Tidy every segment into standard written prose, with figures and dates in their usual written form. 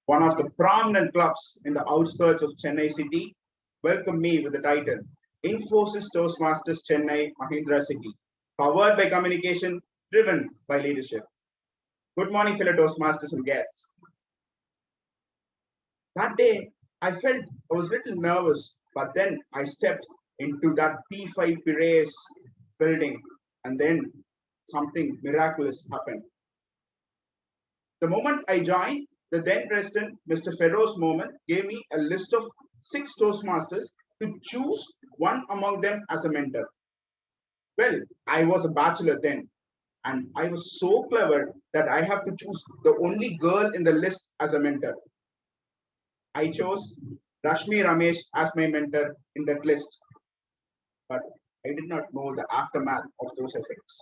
one of the prominent clubs in the outskirts of Chennai city, welcomed me with the title Infosys Toastmasters Chennai Mahindra City, powered by communication, driven by leadership. Good morning, fellow Toastmasters and guests. That day, I was a little nervous, but then I stepped into that P5 Piraeus building, and then something miraculous happened. The moment I joined, the then president, Mr. Ferro's Moment, gave me a list of 6 Toastmasters to choose one among them as a mentor. Well, I was a bachelor then, and I was so clever that I have to choose the only girl in the list as a mentor. I chose Rashmi Ramesh as my mentor in that list, but I did not know the aftermath of those effects.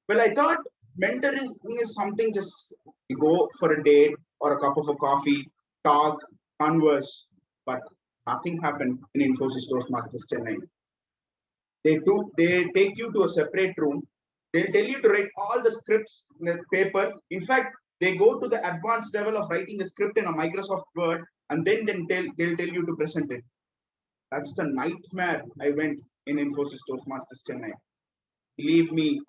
Well, I thought mentoring is something just you go for a date or a cup of a coffee, talk, converse, but nothing happened in Infosys Toastmasters Chennai. They take you to a separate room. They'll tell you to write all the scripts in the paper. In fact, they go to the advanced level of writing a script in a Microsoft Word, and they'll tell you to present it. That's the nightmare I went in Infosys Toastmasters Chennai. Believe me,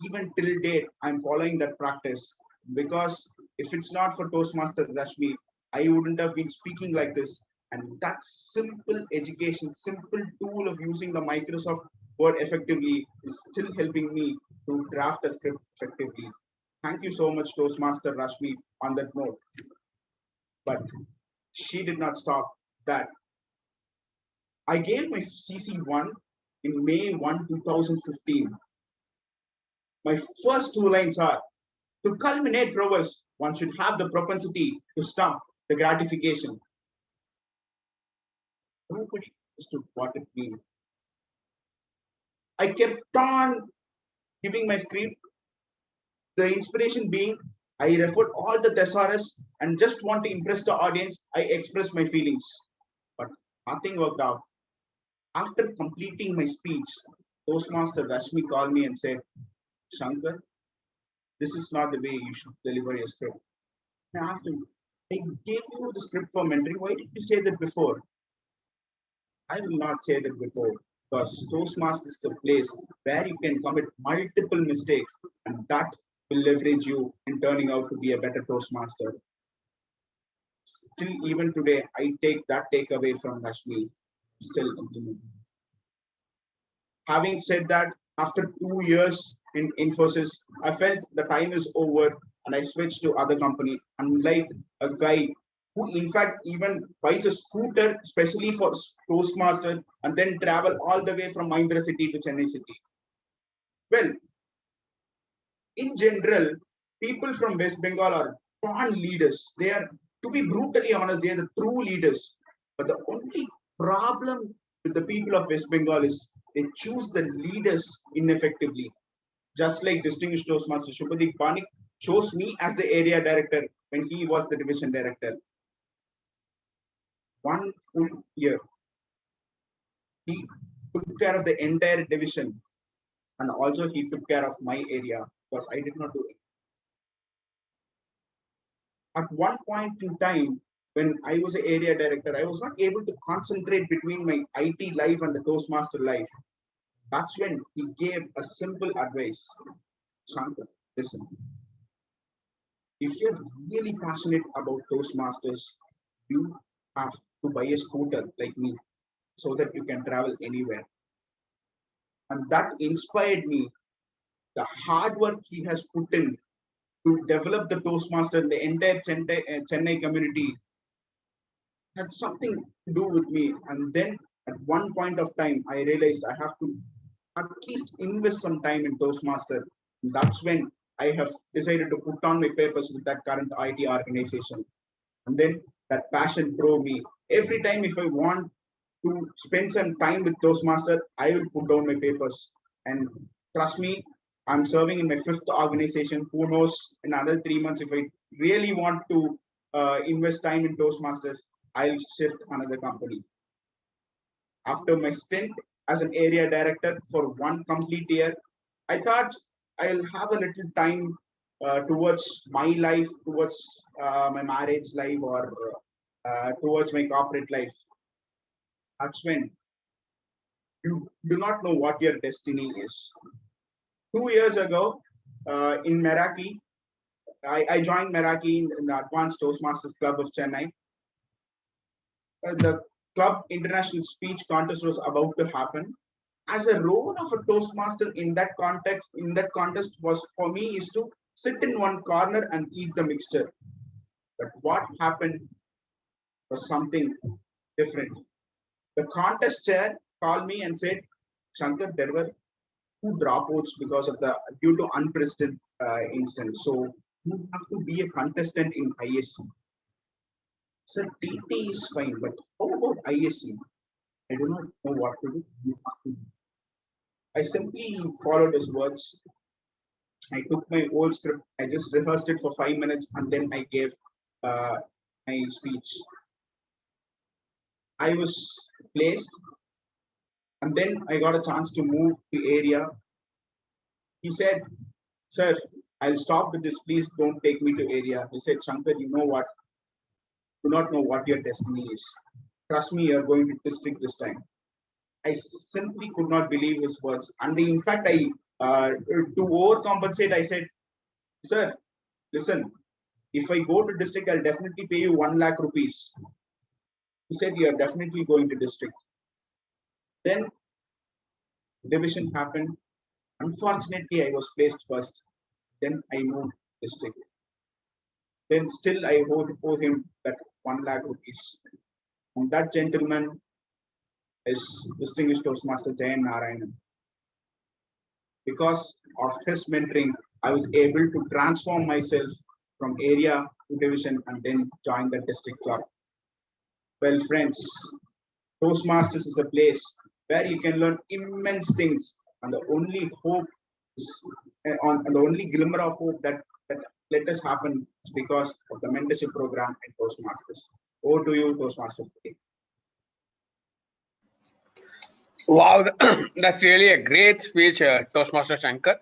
even till date, I'm following that practice because if it's not for Toastmaster Rashmi, I wouldn't have been speaking like this. And that simple education, simple tool of using the Microsoft Word effectively is still helping me to draft a script effectively. Thank you so much, Toastmaster Rashmi, on that note. But she did not stop that. I gave my CC1 in May 1, 2015. My first 2 lines are to culminate prowess, one should have the propensity to stop the gratification. Nobody understood what it means. I kept on giving my script, the inspiration being I referred all the thesaurus and just want to impress the audience. I expressed my feelings, but nothing worked out. After completing my speech, Toastmaster Rashmi called me and said, Shankar, this is not the way you should deliver your script. I asked him, I gave you the script for mentoring. Why did you say that before? I will not say that before because Toastmasters is a place where you can commit multiple mistakes and that will leverage you in turning out to be a better Toastmaster. Still, even today, I take that takeaway from Rashmi, still implementing. Having said that, after 2 years in Infosys, I felt the time is over and I switched to other company. Unlike a guy who in fact even buys a scooter especially for Toastmaster and then travel all the way from Mahindra city to Chennai city. Well, in general, people from West Bengal are born leaders. They are, to be brutally honest, they are the true leaders. But the only problem with the people of West Bengal is they choose the leaders ineffectively. Just like distinguished Toastmaster Shubhadeep Panik chose me as the area director when he was the division director. 1 full year, he took care of the entire division and also he took care of my area because I did not do it. At one point in time, when I was an area director, I was not able to concentrate between my IT life and the Toastmaster life. That's when he gave a simple advice. Shankar, listen, if you're really passionate about Toastmasters, you have to buy a scooter like me so that you can travel anywhere. And that inspired me. The hard work he has put in to develop the Toastmaster and the entire Chennai community had something to do with me. And then at one point of time, I realized I have to at least invest some time in Toastmaster. And that's when I have decided to put on my papers with that current IT organization. And then that passion drove me. Every time if I want to spend some time with Toastmaster, I will put down my papers. And trust me, I'm serving in my fifth organization. Who knows, in another 3 months, if I really want to invest time in Toastmasters, I'll shift another company. After my stint as an area director for one complete year, I thought I'll have a little time towards my life, towards my marriage life, or towards my corporate life, that's when you do not know what your destiny is. 2 years ago, in Meraki, I joined Meraki in the Advanced Toastmasters Club of Chennai. The club international speech contest was about to happen. As a role of a Toastmaster in that contest was for me is to sit in one corner and eat the mixture. But what happened was something different. The contest chair called me and said, Shankar, there were two dropouts because of the due to unprecedented incident. So you have to be a contestant in ISC. Sir, TT is fine, but how about ISC? I do not know what to do. You have to. I simply followed his words. I took my old script. I just rehearsed it for 5 minutes, and then I gave uh, my speech. I was placed, and then I got a chance to move the area. He said, "Sir, I'll stop with this. Please don't take me to area." He said, "Shankar, you know what? Do not know what your destiny is. Trust me, you're going to district this time." I simply could not believe his words. And in fact, to overcompensate, I said, "Sir, listen, if I go to district, I'll definitely pay you 1 lakh rupees." He said, "You are definitely going to district." Then division happened. Unfortunately, I was placed first. Then I moved district. Then still I owe him that 1 lakh rupees. And that gentleman is distinguished Toastmaster Jayan Narayanan. Because of his mentoring, I was able to transform myself from area to division and then join the district club. Well, friends, Toastmasters is a place where you can learn immense things, and the only hope is, and the only glimmer of hope that let us happen is because of the mentorship program at Toastmasters. Over to you, Toastmasters. Wow, that's really a great speech, Toastmaster Shankar.